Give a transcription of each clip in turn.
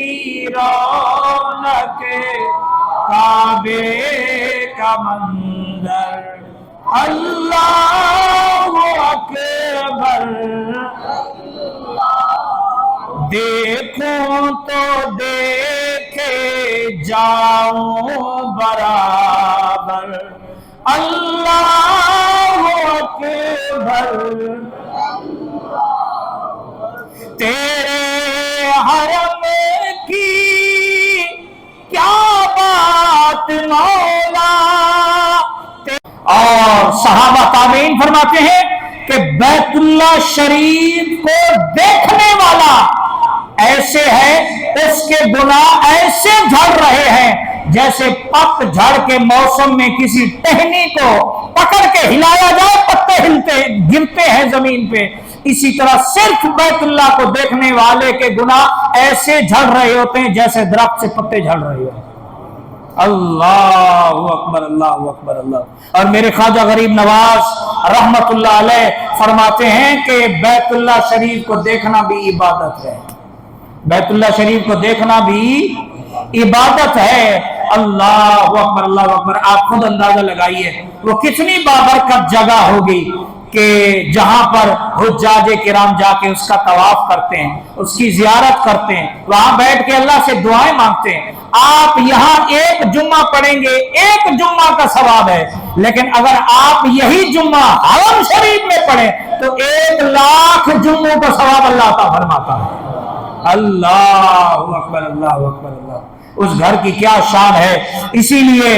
की रौनक काबे का मंजर, अल्लाह अकबर। देखूं तो देखे जाऊं बराबर, अल्लाह अकबर। तेरे हरम की क्या बात मौला। और सहाबा ताबीन फरमाते हैं कि बैतुल्लाह शरीफ को देखने वाला ऐसे है, उसके गुनाह ऐसे झड़ रहे हैं जैसे पतझड़ के मौसम में किसी टहनी को पकड़ के हिलाया जाए, पत्ते हिलते गिरते हैं जमीन पे। इसी तरह सिर्फ बैतुल्लाह को देखने वाले के गुनाह ऐसे झड़ रहे होते हैं जैसे दरख्त से पत्ते झड़ रहे होते हैं। अल्लाहु अकबर, अल्लाहु अकबर, अल्लाह। और मेरे ख्वाजा गरीब नवाज रहमतुल्लाह अलैह फरमाते हैं कि बैतुल्लाह शरीफ को देखना भी इबादत है, बैतुल्लाह शरीफ को देखना भी इबादत है। अल्लाहु अकबर, अल्लाहु अकबर। आप खुद अंदाजा लगाइए वो कितनी बाबरकत जगह होगी कि जहां पर हुज्जाजे किराम जाके उसका तवाफ करते हैं, उसकी जियारत करते हैं, वहां बैठ के अल्लाह से दुआएं मांगते हैं। आप यहाँ एक जुम्मा पढ़ेंगे, एक जुम्मा का सवाब है, लेकिन अगर आप यही जुम्मा हरम शरीफ में पढ़ें तो 1,00,000 जुम्मों का सवाब अल्लाह अता फरमाता है। अल्लाहु अकबर, अल्लाहु अकबर, अल्लाह। उस घर की क्या शान है। इसीलिए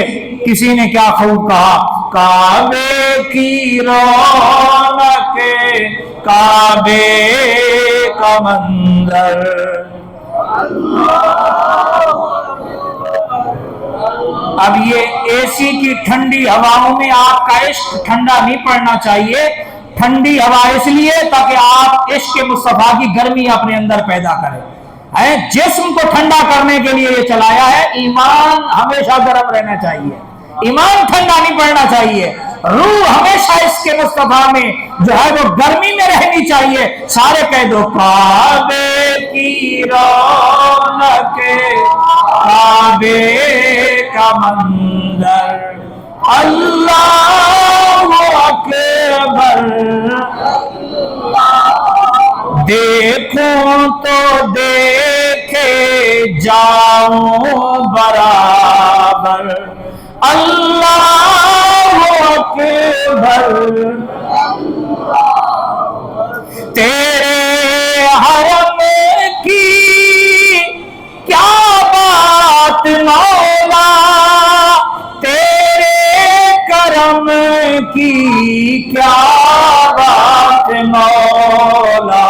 किसी ने क्या खूब कहा, काबे की रौनक काबे का मंजर। अब ये एसी की ठंडी हवाओं में आपका इश्क ठंडा नहीं पड़ना चाहिए। ठंडी हवा इसलिए ताकि आप इश्क मुस्तफा की गर्मी अपने अंदर पैदा करें। जिस्म को ठंडा करने के लिए ये चलाया है। ईमान हमेशा गर्म रहना चाहिए, ईमान ठंडा नहीं पड़ना चाहिए। रूह हमेशा इसके मुस्तफा में जो है वो गर्मी में रहनी चाहिए। सारे कह दो, काबे की रौनक काबे का मंजर, अल्लाह अकबर। देखूं तो देखे जाऊं बराबर, अल्लाह अकबर। तेरे हरम की क्या बात मौला, तेरे करम की क्या बात मौला।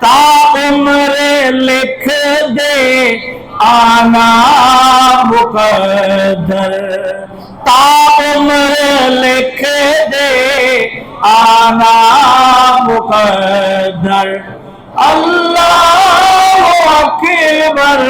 ता उम्र लिख दे आना मुकद्दर, ता उम्र लिख दे आना मुकद्दर, अल्लाह अकबर।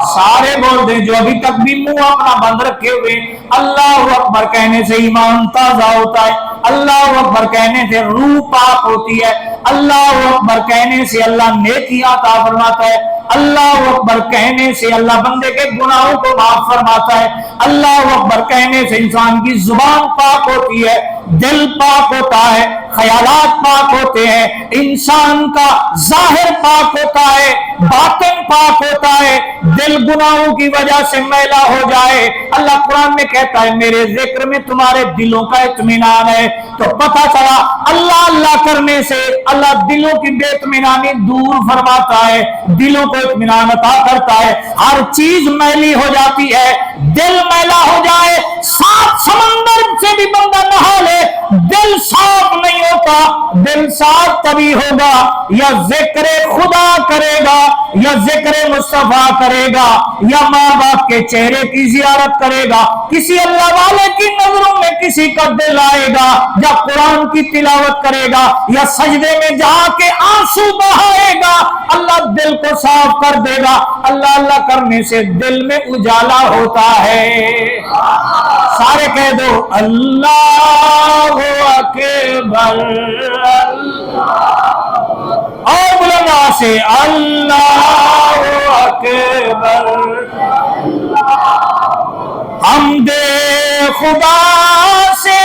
सारे बोल दे जो अभी तक भी मुंह अपना बंद रखे हुए। अल्लाह अकबर कहने से ईमान ताजा होता है, अल्लाह अकबर कहने से रूह पाक होती है, अल्लाह अकबर कहने से अल्लाह नेकियां अता फरमाता है, अल्लाह अकबर कहने से अल्लाह बंदे के गुनाहों को माफ फरमाता है, अल्लाह अकबर कहने से इंसान की जुबान पाक होती है, दिल पाक होता है, ख्यालात पाक होते हैं, इंसान का जाहिर पाक होता है, बातिन पाक होता है। दिल गुनाहों की वजह से मैला हो जाए, अल्लाह कुरान में कहता है मेरे जिक्र में तुम्हारे दिलों का इत्मीनान है। तो पता चला अल्लाह अल्लाह करने से अल्लाह दिलों की बेइत्मीनानी दूर फरमाता है, दिलों को इत्मीनान अता करता है। हर चीज मैली हो जाती है, दिल मैला हो जाए, 7 समंदर से भी बंदा नहा ले, दिल साफ नहीं होता। दिल साफ तभी होगा या जिक्र खुदा करेगा, या जिक्र मुस्तफा करेगा, या माँ बाप के चेहरे की जियारत करेगा, किसी अल्लाह वाले की नजरों में किसी का दिल आएगा, या कुरान की तिलावत करेगा, या सजदे में जाके आंसू बहाएगा, अल्लाह दिल को साफ कर देगा। अल्लाह अल्लाह करने से दिल में उजाला होता है। सारे कह दो अल्लाह अकबर, और बुलंद से अल्लाह अकबर। हमदे खुदा से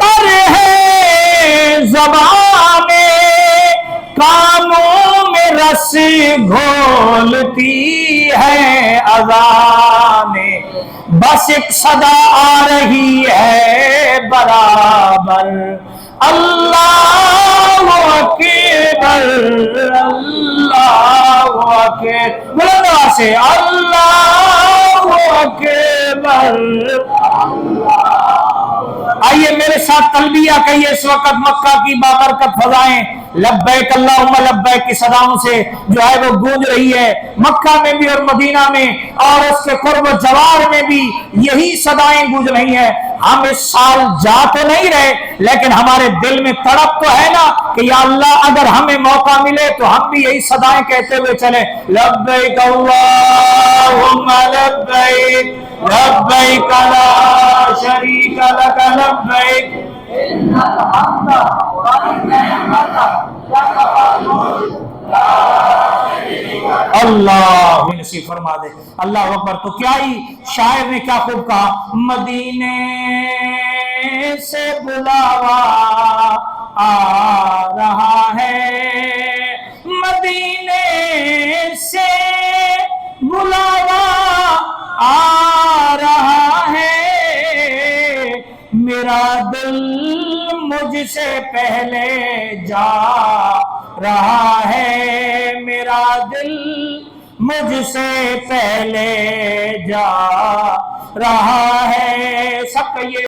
तर है ज़बाने, कानों में रस घोलती है अज़ाने, बस एक सदा आ रही है बराबर, अल्लाह अकबर, अल्लाह अकबर, बुलंद आवाज़ से अल्लाह अकबर। आइए मेरे साथ तलबिया कहिए इस वक्त मक्का की बाबरकत फजाएं लब्बैक अल्लाहुम्मा लब्बैक की सदाओं से जो है वो गूंज रही है मक्का में भी और मदीना में और उसके कुर्ब जवार में भी यही सदाएं गूंज रही हैं। हम इस साल जा तो नहीं रहे लेकिन हमारे दिल में तड़प तो है ना कि या अल्लाह अगर हमें मौका मिले तो हम भी यही सदाएं कहते हुए चले, लब्बैक अल्लाहुम्मा लब्बैक, लब्बैक ला शरीका लक लब्बैक, अल्लाह नसीब फरमा दे। अल्लाह अकबर। तो क्या ही शायर ने क्या खूब कहा, मदीने से बुलावा आ रहा है, मदीने से बुलावा आ रहा है, मेरा दिल मुझसे पहले जा रहा है, मेरा दिल मुझसे पहले जा रहा है। सब कहिए